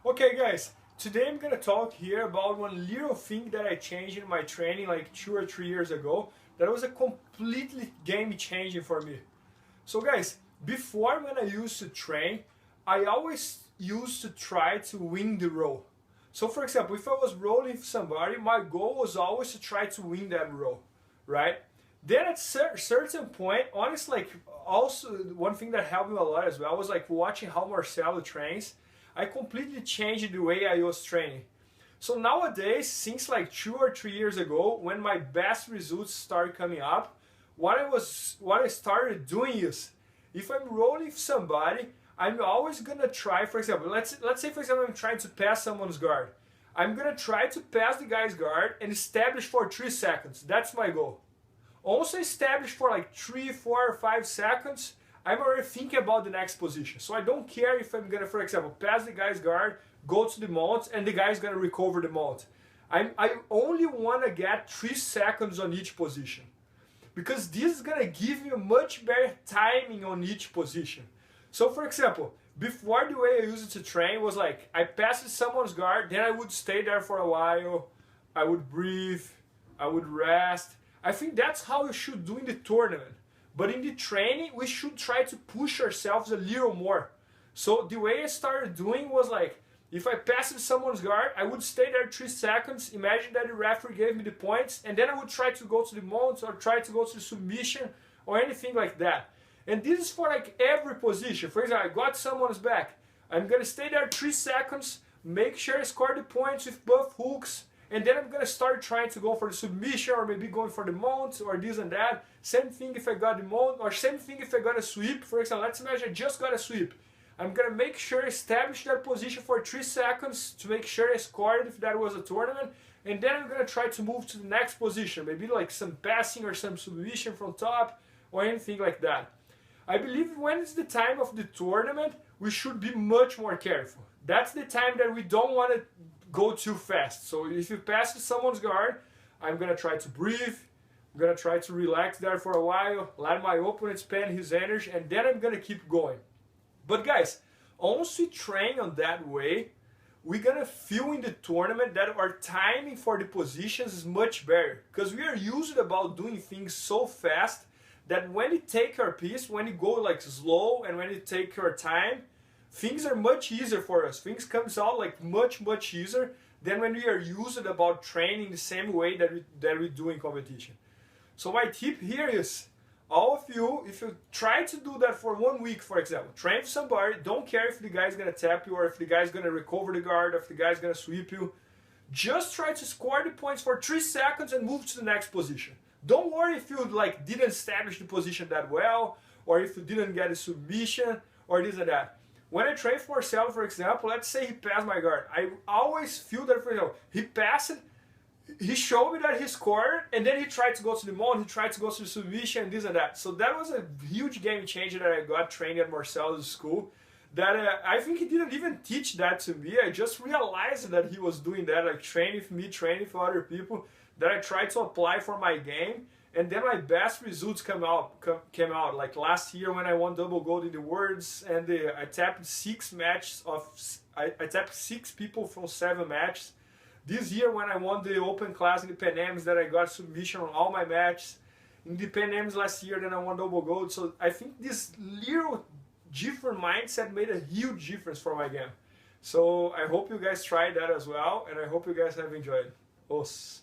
Okay guys, today I'm gonna talk here about one little thing that I changed in my training like 2 or 3 years ago that was a completely game changing for me. So guys, before when I used to train, I always used to try to win the row. So for example, if I was rolling with somebody, my goal was always to try to win that row, right? Then at certain point, honestly, like also one thing that helped me a lot as well was like watching how Marcelo trains. I completely changed the way I was training. So nowadays, since like 2 or 3 years ago, when my best results started coming up, what I started doing is, if I'm rolling with somebody, I'm always gonna try. For example, let's say for example I'm trying to pass someone's guard. I'm gonna try to pass the guy's guard and establish for 3 seconds. That's my goal. Also establish for like 3, 4, or 5 seconds. I'm already thinking about the next position. So I don't care if I'm gonna, for example, pass the guy's guard, go to the mount, and the guy's gonna recover the mount. I only wanna get 3 seconds on each position. Because this is gonna give you much better timing on each position. So for example, before the way I used it to train was like, I passed someone's guard, then I would stay there for a while, I would breathe, I would rest. I think that's how you should do in the tournament. But in the training, we should try to push ourselves a little more. So the way I started doing was like, if I passed someone's guard, I would stay there 3 seconds, imagine that the referee gave me the points, and then I would try to go to the mount or try to go to the submission or anything like that. And this is for like every position. For example, I got someone's back. I'm gonna stay there 3 seconds, make sure I score the points with both hooks, and then I'm gonna start trying to go for the submission or maybe going for the mount or this and that. Same thing if I got the mount, or same thing if I got a sweep. For example, let's imagine I just got a sweep. I'm gonna make sure I establish that position for 3 seconds to make sure I scored if that was a tournament, and then I'm gonna try to move to the next position, maybe like some passing or some submission from top or anything like that. I believe when it's the time of the tournament, we should be much more careful. That's the time that we don't want to go too fast. So if you pass someone's guard, I'm gonna try to breathe, I'm gonna try to relax there for a while, let my opponent spend his energy, and then I'm gonna keep going. But guys, once we train on that way, we're gonna feel in the tournament that our timing for the positions is much better. Because we are used about doing things so fast that when you take our piece, when you go like slow and when you take your time, things are much easier for us. Things comes out like much easier than when we are used about training the same way that we do in competition. So my tip here is, all of you, if you try to do that for 1 week, for example, train with somebody, don't care if the guy's gonna tap you or if the guy's gonna recover the guard or if the guy's gonna sweep you. Just try to score the points for 3 seconds and move to the next position. Don't worry if you like didn't establish the position that well, or if you didn't get a submission, or this and that. When I train for Marcelo, for example, let's say he passed my guard. I always feel that, for example, he passed it, he showed me that he scored, and then he tried to go to the mount, he tried to go to the submission, and this and that. So that was a huge game changer that I got training at Marcelo's school. That I think he didn't even teach that to me. I just realized that he was doing that, like training with me, training for other people, that I tried to apply for my game. And then my best results came out. Like last year when I won double gold in the Worlds, and I tapped 6 matches I tapped 6 people from 7 matches. This year when I won the open class in the Pan Ams, that I got submission on all my matches. In the Pan Ams last year, then I won double gold. So I think this little different mindset made a huge difference for my game. So I hope you guys tried that as well, and I hope you guys have enjoyed. Os.